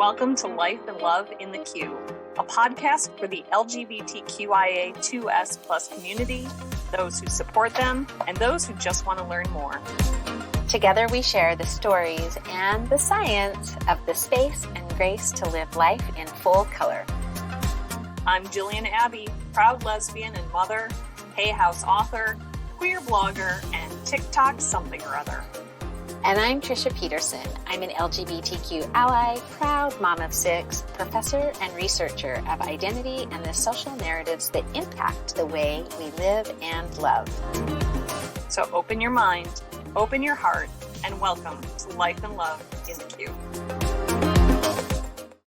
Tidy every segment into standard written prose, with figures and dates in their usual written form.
Welcome to Life and Love in the Q, a podcast for the LGBTQIA2S+ community, those who support them, and those who just want to learn more. Together we share the stories and the science of the space and grace to live life in full color. I'm Jillian Abbey, proud lesbian and mother, Hay House author, queer blogger, and TikTok something or other. And I'm Treisha Peterson. I'm an LGBTQ ally, proud mom of 6, professor and researcher of identity and the social narratives that impact the way we live and love. So open your mind, open your heart, and welcome to Life and Love in the Q.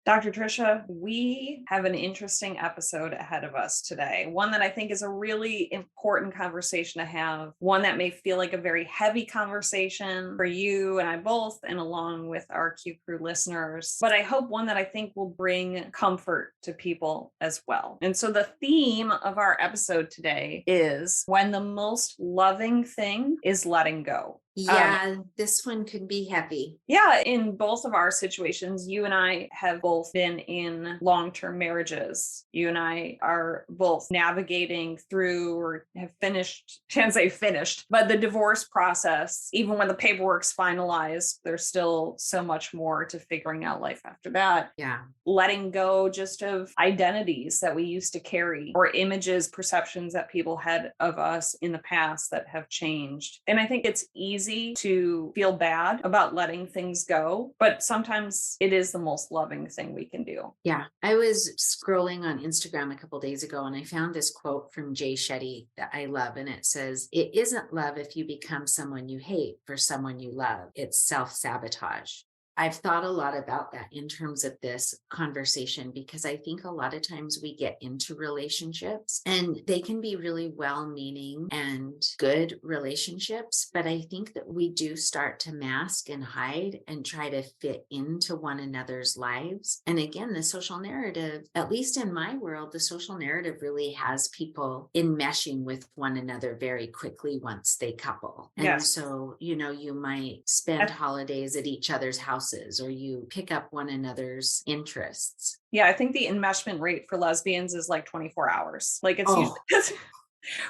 Dr. Treisha, we have an interesting episode ahead of us today. One that I think is a really important conversation to have. One that may feel like a very heavy conversation for you and I both, and along with our Q Crew listeners. But I hope one that I think will bring comfort to people as well. And so the theme of our episode today is when the most loving thing is letting go. Yeah, this one could be heavy. Yeah, in both of our situations, you and I have both been in long-term marriages. You and I are both navigating through or have finished, can't say finished, but the divorce process. Even when the paperwork's finalized, there's still so much more to figuring out life after that. Yeah. Letting go just of identities that we used to carry or images, perceptions that people had of us in the past that have changed. And I think it's easy to feel bad about letting things go, but sometimes it is the most loving thing we can do. Yeah. I was scrolling on Instagram a couple of days ago and I found this quote from Jay Shetty that I love. And it says, "It isn't love if you become someone you hate for someone you love. It's self-sabotage." I've thought a lot about that in terms of this conversation, because I think a lot of times we get into relationships and they can be really well-meaning and good relationships. But I think that we do start to mask and hide and try to fit into one another's lives. And again, the social narrative, at least in my world, the social narrative really has people enmeshing with one another very quickly once they couple. And Yes. so, you might spend holidays at each other's houses, or you pick up one another's interests. Yeah, I think the enmeshment rate for lesbians is like 24 hours. Like it's usually,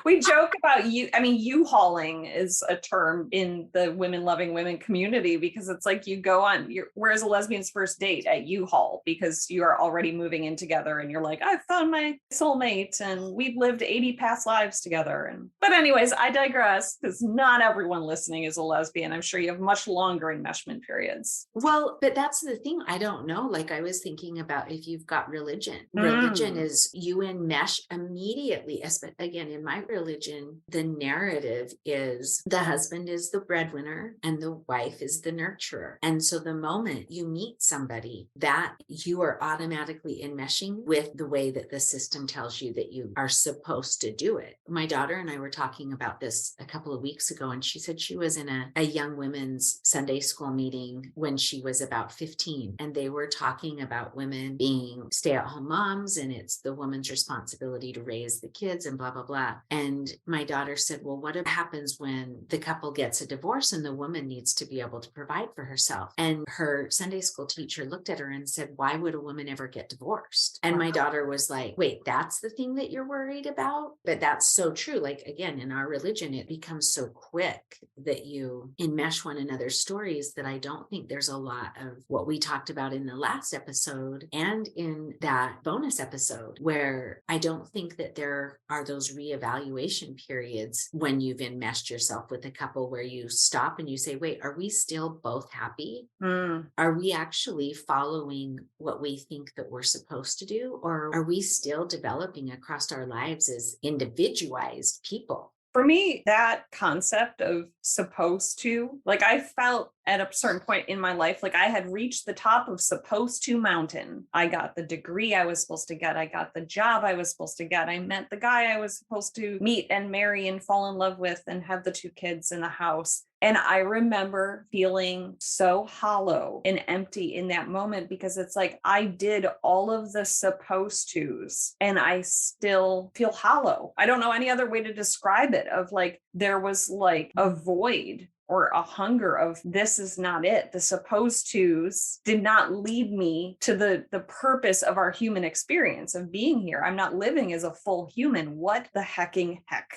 we joke about U-hauling is a term in the women loving women community, because it's like you go on where's a lesbian's first date at U-Haul, because you are already moving in together and you're like, I found my soulmate and we've lived 80 past lives together. But anyways, I digress, because not everyone listening is a lesbian. I'm sure you have much longer enmeshment periods. Well, but that's the thing. I don't know. Like I was thinking about if you've got religion. Religion is you enmesh immediately. Again, in my religion, the narrative is the husband is the breadwinner and the wife is the nurturer. And so the moment you meet somebody, that you are automatically enmeshing with the way that the system tells you that you are supposed to do it. My daughter and I were talking about this a couple of weeks ago, and she said she was in a young women's Sunday school meeting when she was about 15. And they were talking about women being stay-at-home moms, and it's the woman's responsibility to raise the kids and blah, blah, blah. And my daughter said, well, what happens when the couple gets a divorce and the woman needs to be able to provide for herself? And her Sunday school teacher looked at her and said, why would a woman ever get divorced? And my daughter was like, wait, that's the thing that you're worried about? But that's so true. Like, again, in our religion, it becomes so quick that you enmesh one another's stories that I don't think there's a lot of what we talked about in the last episode and in that bonus episode, where I don't think that there are those reevaluation periods when you've enmeshed yourself with a couple where you stop and you say, wait, are we still both happy? Are we actually following what we think that we're supposed to do? Or are we still developing across our lives as individualized people? For me, that concept of supposed to, like I felt at a certain point in my life, like I had reached the top of supposed to mountain. I got the degree I was supposed to get. I got the job I was supposed to get. I met the guy I was supposed to meet and marry and fall in love with and have the 2 kids in the house. And I remember feeling so hollow and empty in that moment, because it's like I did all of the supposed tos and I still feel hollow. I don't know any other way to describe it, of like there was like a void or a hunger of this is not it. The supposed tos did not lead me to the purpose of our human experience of being here. I'm not living as a full human. What the hecking heck?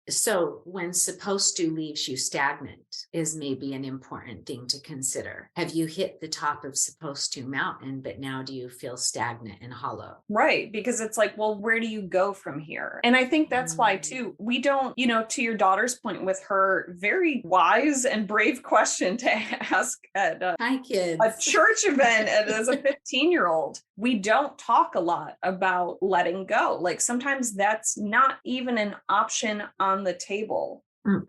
So when supposed to leaves you stagnant is maybe an important thing to consider. Have you hit the top of supposed to mountain, but now do you feel stagnant and hollow? Right. Because it's like, well, where do you go from here? And I think that's why too, we don't, to your daughter's point with her very wise and brave question to ask at Hi, kids. a church event as a 15-year-old, we don't talk a lot about letting go. Like sometimes that's not even an option on the table.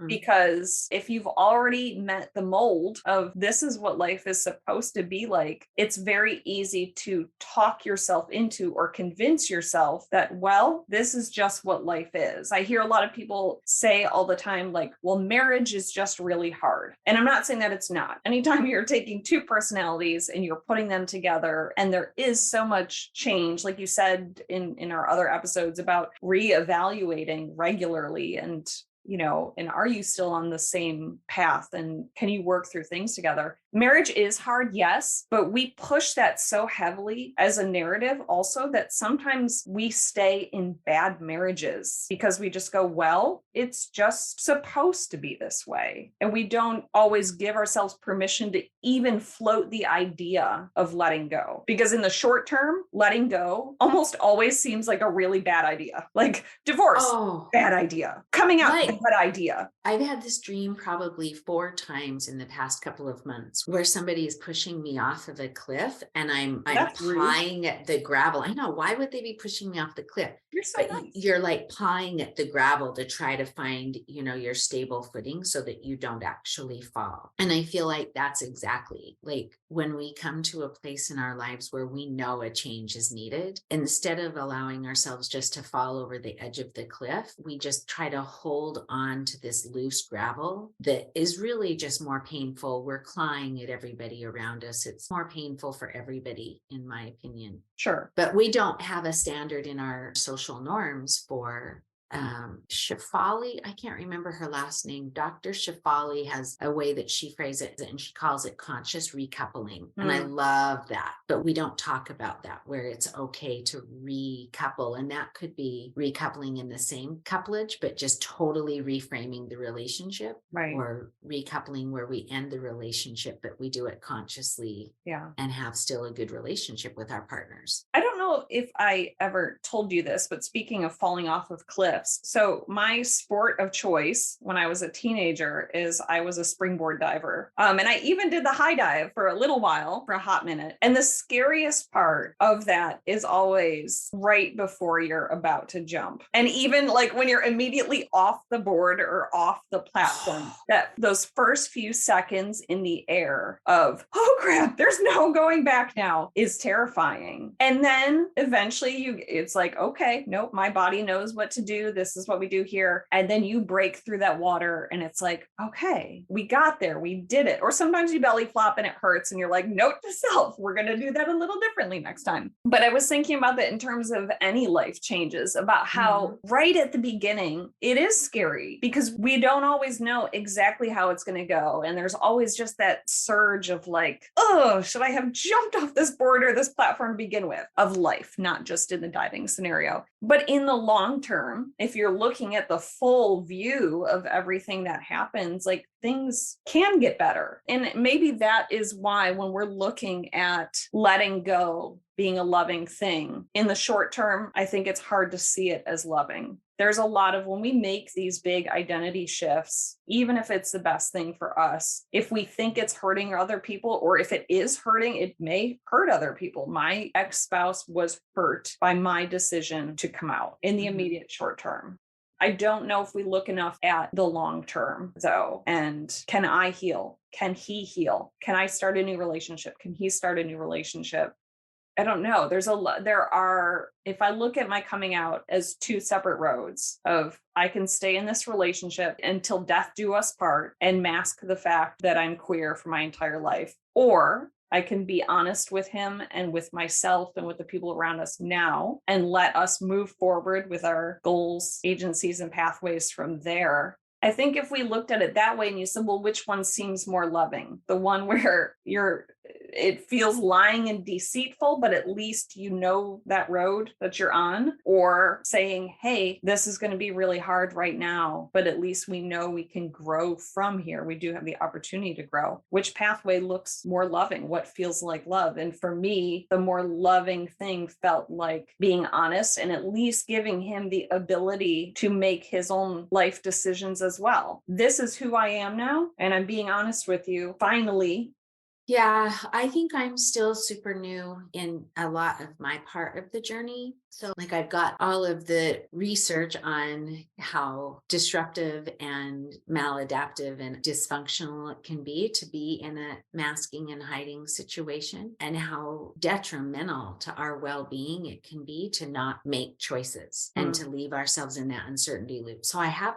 Because if you've already met the mold of this is what life is supposed to be like, it's very easy to talk yourself into or convince yourself that, well, this is just what life is. I hear a lot of people say all the time, like, well, marriage is just really hard. And I'm not saying that it's not. Anytime you're taking two personalities and you're putting them together, and there is so much change, like you said in our other episodes about reevaluating regularly and and are you still on the same path and can you work through things together? Marriage is hard, yes, but we push that so heavily as a narrative also that sometimes we stay in bad marriages because we just go, well, it's just supposed to be this way. And we don't always give ourselves permission to even float the idea of letting go. Because in the short term, letting go almost always seems like a really bad idea. Like divorce, bad idea. Coming out, bad idea. I've had this dream probably 4 times in the past couple of months where somebody is pushing me off of a cliff and I'm pawing at the gravel. I know, why would they be pushing me off the cliff? You're so nice. You're like pawing at the gravel to try to find, your stable footing so that you don't actually fall. And I feel like that's exactly like when we come to a place in our lives where we know a change is needed, instead of allowing ourselves just to fall over the edge of the cliff, we just try to hold on to this loose gravel that is really just more painful. We're clawing at everybody around us. It's more painful for everybody, in my opinion. Sure. But we don't have a standard in our social norms for Shefali. I can't remember her last name. Dr. Shefali has a way that she phrases it and she calls it conscious recoupling. And I love that. But we don't talk about that, where it's okay to recouple. And that could be recoupling in the same couplage, but just totally reframing the relationship. Right. Or recoupling where we end the relationship, but we do it consciously and have still a good relationship with our partners. I don't know if I ever told you this, but speaking of falling off of cliffs, so my sport of choice when I was a teenager is I was a springboard diver. And I even did the high dive for a little while, for a hot minute. And the scariest part of that is always right before you're about to jump. And even like when you're immediately off the board or off the platform, that those first few seconds in the air of, oh crap, there's no going back now, is terrifying. And then eventually it's like, okay, nope, my body knows what to do. This is what we do here. And then you break through that water and it's like, okay, we got there. We did it. Or sometimes you belly flop and it hurts and you're like, note to self, we're going to do that a little differently next time. But I was thinking about that in terms of any life changes, about how right at the beginning, it is scary because we don't always know exactly how it's going to go. And there's always just that surge of like, oh, should I have jumped off this board or this platform to begin with, of life, not just in the diving scenario. But in the long term, if you're looking at the full view of everything that happens, like things can get better. And maybe that is why when we're looking at letting go being a loving thing, in the short term, I think it's hard to see it as loving. There's a lot of when we make these big identity shifts, even if it's the best thing for us, if we think it's hurting other people, or if it is hurting, it may hurt other people. My ex-spouse was hurt by my decision to come out in the immediate short term. I don't know if we look enough at the long term, though. And can I heal? Can he heal? Can I start a new relationship? Can he start a new relationship? I don't know. If I look at my coming out as 2 separate roads of I can stay in this relationship until death do us part and mask the fact that I'm queer for my entire life, or I can be honest with him and with myself and with the people around us now and let us move forward with our goals, agencies, and pathways from there. I think if we looked at it that way and you said, well, which one seems more loving? The one where it feels lying and deceitful, but at least you know that road that you're on, or saying, hey, this is going to be really hard right now, but at least we know we can grow from here. We do have the opportunity to grow. Which pathway looks more loving? What feels like love? And for me, the more loving thing felt like being honest and at least giving him the ability to make his own life decisions as well. This is who I am now, and I'm being honest with you. Finally. Yeah, I think I'm still super new in a lot of my part of the journey. So, like, I've got all of the research on how disruptive and maladaptive and dysfunctional it can be to be in a masking and hiding situation, and how detrimental to our well being it can be to not make choices and to leave ourselves in that uncertainty loop. So, I have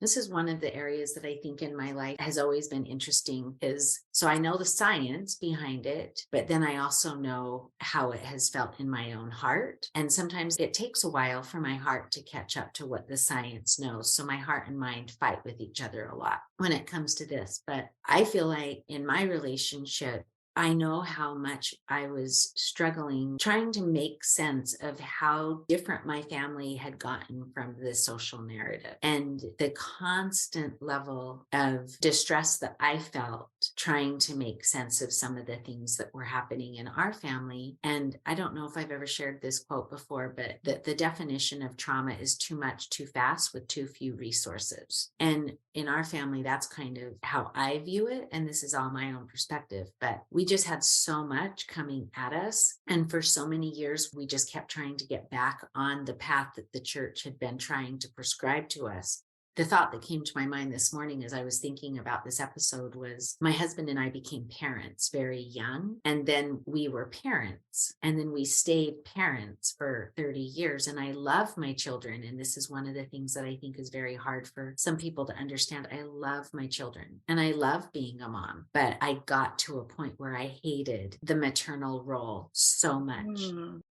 this is one of the areas that I think in my life has always been interesting, is so I know the science behind it, but then I also know how it has felt in my own heart. And sometimes it takes a while for my heart to catch up to what the science knows. So my heart and mind fight with each other a lot when it comes to this. But I feel like in my relationship, I know how much I was struggling trying to make sense of how different my family had gotten from the social narrative, and the constant level of distress that I felt trying to make sense of some of the things that were happening in our family. And I don't know if I've ever shared this quote before, but the definition of trauma is too much, too fast, with too few resources. And in our family, that's kind of how I view it. And this is all my own perspective, but we just had so much coming at us. And for so many years, we just kept trying to get back on the path that the church had been trying to prescribe to us. The thought that came to my mind this morning as I was thinking about this episode was my husband and I became parents very young, and then we were parents, and then we stayed parents for 30 years. And I love my children. And this is one of the things that I think is very hard for some people to understand. I love my children and I love being a mom, but I got to a point where I hated the maternal role so much.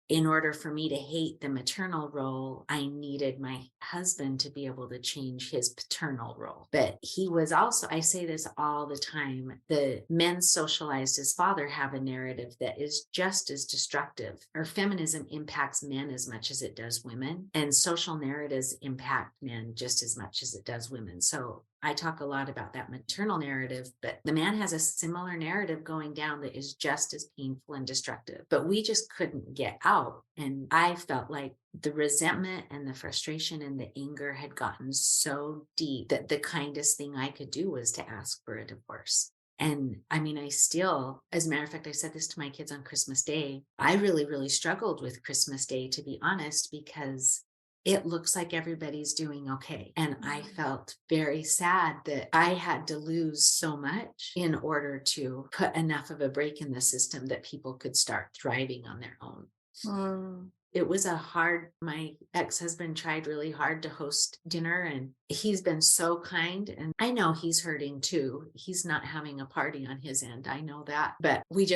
In order for me to hate the maternal role, I needed my husband to be able to change his paternal role. But he was also, I say this all the time, the men socialized as father have a narrative that is just as destructive. Or feminism impacts men as much as it does women, and social narratives impact men just as much as it does women. So I talk a lot about that maternal narrative, but the man has a similar narrative going down that is just as painful and destructive, but we just couldn't get out. And I felt like the resentment and the frustration and the anger had gotten so deep that the kindest thing I could do was to ask for a divorce. And I mean, I still, as a matter of fact, I said this to my kids on Christmas Day. I really, really struggled with Christmas Day, to be honest, because it looks like everybody's doing okay. And I felt very sad that I had to lose so much in order to put enough of a break in the system that people could start thriving on their own. It was my ex-husband tried really hard to host dinner, and he's been so kind. And I know he's hurting too. He's not having a party on his end. I know that. But we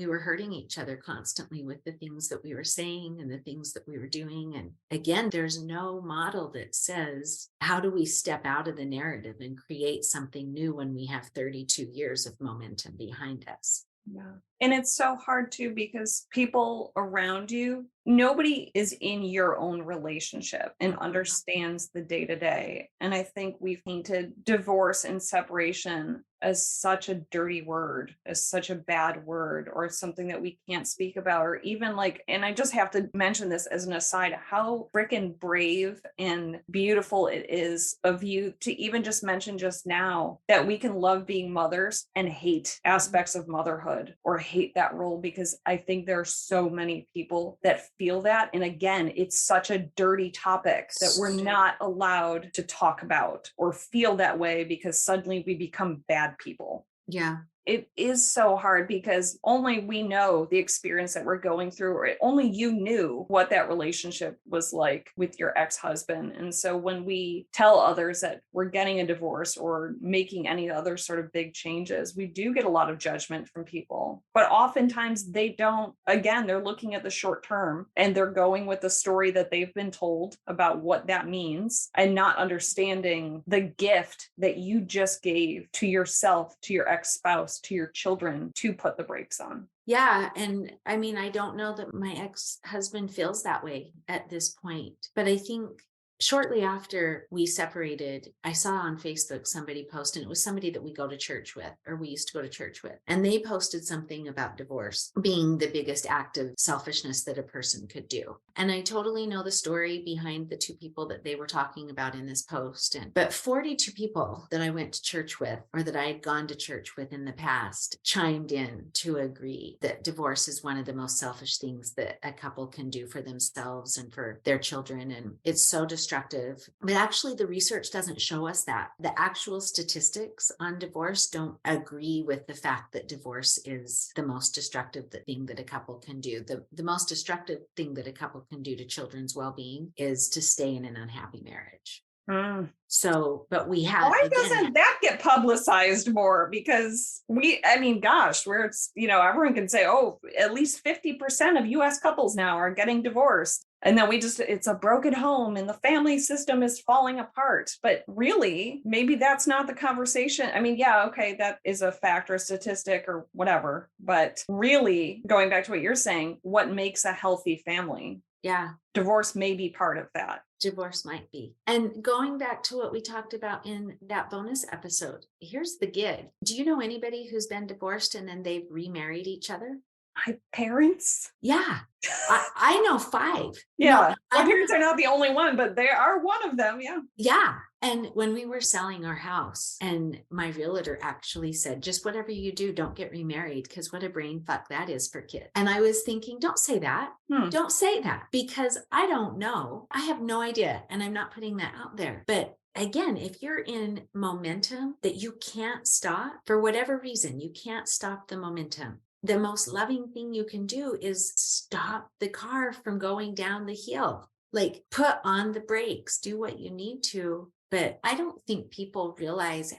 were hurting each other constantly with the things that we were saying and the things that we were doing. And again, there's no model that says, how do we step out of the narrative and create something new when we have 32 years of momentum behind us? Yeah. And it's so hard too, because people around you, nobody is in your own relationship and understands the day to day. And I think we've painted divorce and separation as such a dirty word, as such a bad word, or something that we can't speak about, or even and I just have to mention this as an aside, how freaking brave and beautiful it is of you to even just mention just now that we can love being mothers and hate aspects of motherhood or hate that role, because I think there are so many people that feel that. And again, it's such a dirty topic that we're not allowed to talk about or feel that way, because suddenly we become bad people. Yeah. It is so hard because only we know the experience that we're going through, or only you knew what that relationship was like with your ex-husband. And so when we tell others that we're getting a divorce or making any other sort of big changes, we do get a lot of judgment from people. But oftentimes they don't, again, they're looking at the short term and they're going with the story that they've been told about what that means and not understanding the gift that you just gave to yourself, to your ex-spouse, to your children, to put the brakes on. Yeah. And I mean, I don't know that my ex-husband feels that way at this point, but I think shortly after we separated, I saw on Facebook somebody post, and it was somebody that we go to church with, or we used to go to church with. And they posted something about divorce being the biggest act of selfishness that a person could do. And I totally know the story behind the two people that they were talking about in this post. But 42 people that I went to church with, or that I had gone to church with in the past, chimed in to agree that divorce is one of the most selfish things that a couple can do for themselves and for their children. And it's so destructive. But actually, the research doesn't show us that. The actual statistics on divorce don't agree with the fact that divorce is the most destructive thing that a couple can do. The most destructive thing that a couple can do to children's well-being is to stay in an unhappy marriage. So, but we have. Why doesn't that get publicized more? Because gosh, where it's, everyone can say, oh, at least 50% of US couples now are getting divorced. And then it's a broken home and the family system is falling apart. But really, maybe that's not the conversation. I mean, yeah, okay, that is a fact or a statistic or whatever. But really, going back to what you're saying, what makes a healthy family? Yeah. Divorce may be part of that. Divorce might be. And going back to what we talked about in that bonus episode, here's the gig. Do you know anybody who's been divorced and then they've remarried each other? My parents? Yeah. I know 5. Yeah. No, my parents are not the only one, but they are one of them. Yeah. Yeah. And when we were selling our house, and my realtor actually said, just whatever you do, don't get remarried, because what a brain fuck that is for kids. And I was thinking, don't say that. Don't say that, because I don't know. I have no idea. And I'm not putting that out there. But again, if you're in momentum that you can't stop for whatever reason, you can't stop the momentum. The most loving thing you can do is stop the car from going down the hill. Like, put on the brakes, do what you need to. But I don't think people realize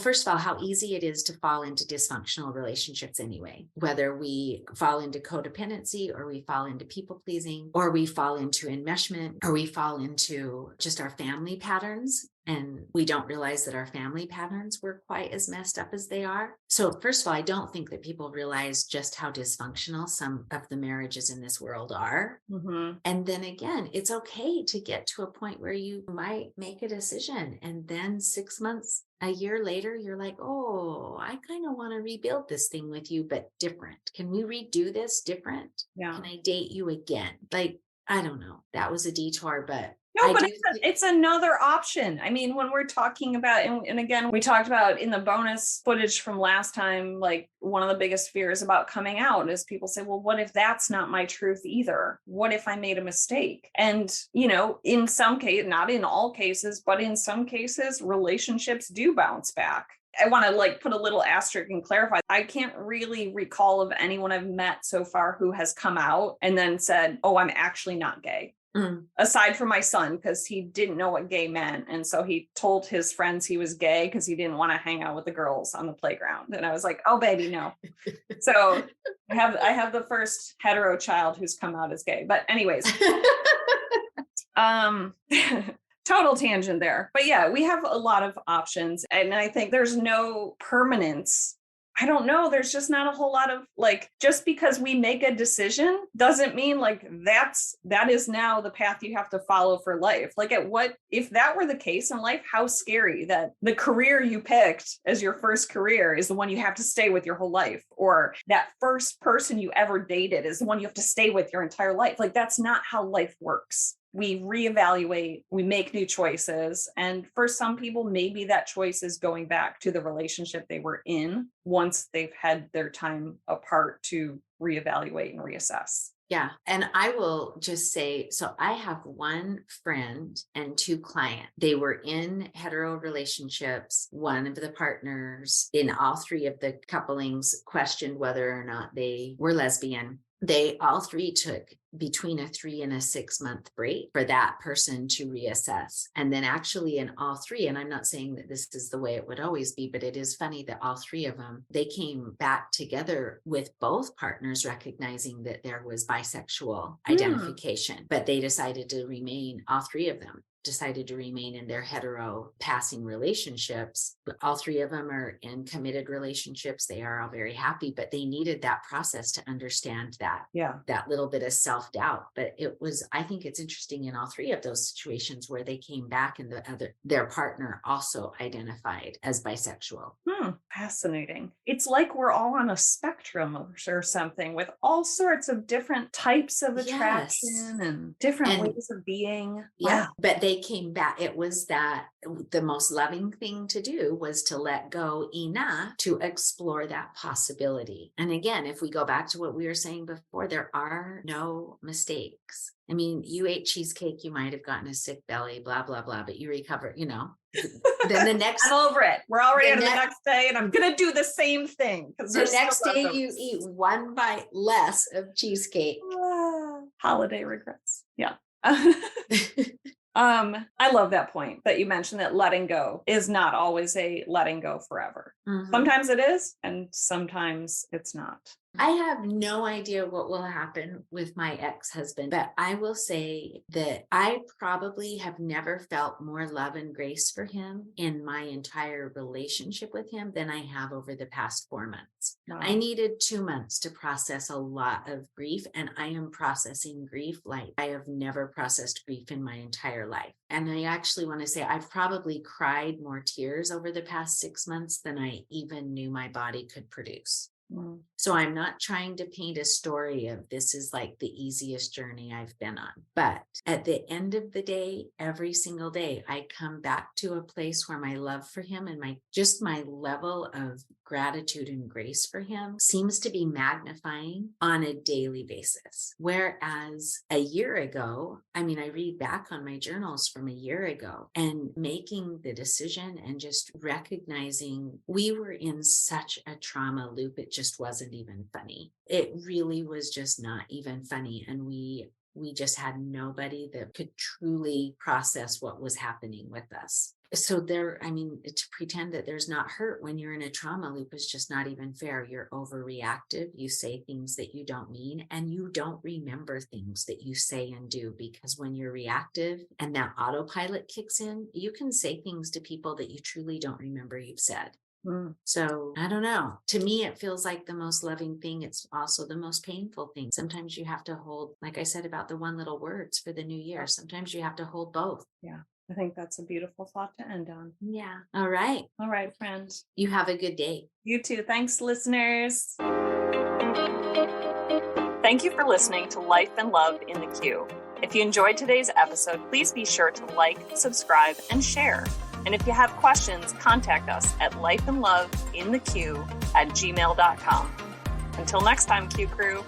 first of all, how easy it is to fall into dysfunctional relationships anyway, whether we fall into codependency, or we fall into people pleasing, or we fall into enmeshment, or we fall into just our family patterns. And we don't realize that our family patterns were quite as messed up as they are. So first of all, I don't think that people realize just how dysfunctional some of the marriages in this world are. Mm-hmm. And then again, it's okay to get to a point where you might make a decision. And then 6 months, a year later, you're like, oh, I kind of want to rebuild this thing with you, but different. Can we redo this different? Yeah. Can I date you again? Like, I don't know. That was a detour, but no, but it's another option. I mean, when we're talking about, and again, we talked about in the bonus footage from last time, like one of the biggest fears about coming out is people say, well, what if that's not my truth either? What if I made a mistake? And, in some cases, not in all cases, but in some cases, relationships do bounce back. I want to put a little asterisk and clarify. I can't really recall of anyone I've met so far who has come out and then said, oh, I'm actually not gay. Aside from my son, because he didn't know what gay meant. And so he told his friends he was gay because he didn't want to hang out with the girls on the playground. And I was like, oh, baby, no. So I have the first hetero child who's come out as gay. But anyways, total tangent there. But yeah, we have a lot of options. And I think there's no permanence. I don't know. There's just not a whole lot of just because we make a decision doesn't mean that is now the path you have to follow for life. If that were the case in life, how scary that the career you picked as your first career is the one you have to stay with your whole life, or that first person you ever dated is the one you have to stay with your entire life. That's not how life works. We reevaluate, we make new choices. And for some people, maybe that choice is going back to the relationship they were in once they've had their time apart to reevaluate and reassess. Yeah. And I will just say, so I have one friend and two clients. They were in hetero relationships. One of the partners in all three of the couplings questioned whether or not they were lesbian. They all three took between a 3 and a 6 month break for that person to reassess. And then actually in all three, and I'm not saying that this is the way it would always be, but it is funny that all three of them, they came back together with both partners recognizing that there was bisexual identification, but they decided to remain, all three of them decided to remain in their hetero passing relationships. But all three of them are in committed relationships. They are all very happy, but they needed that process to understand that, that little bit of self-doubt. But it was, I think it's interesting in all three of those situations where they came back and their partner also identified as bisexual. Fascinating. It's like we're all on a spectrum or something with all sorts of different types of attraction and different ways of being. Yeah. Wow. But they came back. It was that the most loving thing to do was to let go enough to explore that possibility. And again, if we go back to what we were saying before, there are no mistakes. I mean, you ate cheesecake, you might have gotten a sick belly, blah, blah, blah, but you recover, Then the next, I'm over it. We're already on the next day and I'm going to do the same thing. The next day you eat one bite less of cheesecake. Holiday regrets. Yeah. I love that point that you mentioned, that letting go is not always a letting go forever. Sometimes it is, and sometimes it's not. I have no idea what will happen with my ex-husband, but I will say that I probably have never felt more love and grace for him in my entire relationship with him than I have over the past 4 months. Wow. I needed 2 months to process a lot of grief, and I am processing grief like I have never processed grief in my entire life. And I actually want to say I've probably cried more tears over the past 6 months than I even knew my body could produce. So I'm not trying to paint a story of this is like the easiest journey I've been on. But at the end of the day, every single day, I come back to a place where my love for him and my level of gratitude and grace for him seems to be magnifying on a daily basis. Whereas a year ago, I read back on my journals from a year ago and making the decision and just recognizing we were in such a trauma loop. It just wasn't even funny. It really was just not even funny. And we just had nobody that could truly process what was happening with us. So to pretend that there's not hurt when you're in a trauma loop is just not even fair. You're overreactive. You say things that you don't mean, and you don't remember things that you say and do, because when you're reactive and that autopilot kicks in, you can say things to people that you truly don't remember you've said. So I don't know. To me, it feels like the most loving thing. It's also the most painful thing. Sometimes you have to hold, like I said about the one little words for the new year, sometimes you have to hold both. Yeah. I think that's a beautiful thought to end on. Yeah. All right. All right, friend. You have a good day. You too. Thanks, listeners. Thank you for listening to Life and Love in the Queue. If you enjoyed today's episode, please be sure to like, subscribe, and share. And if you have questions, contact us at lifeandloveinthequeue@gmail.com. Until next time, Q Crew.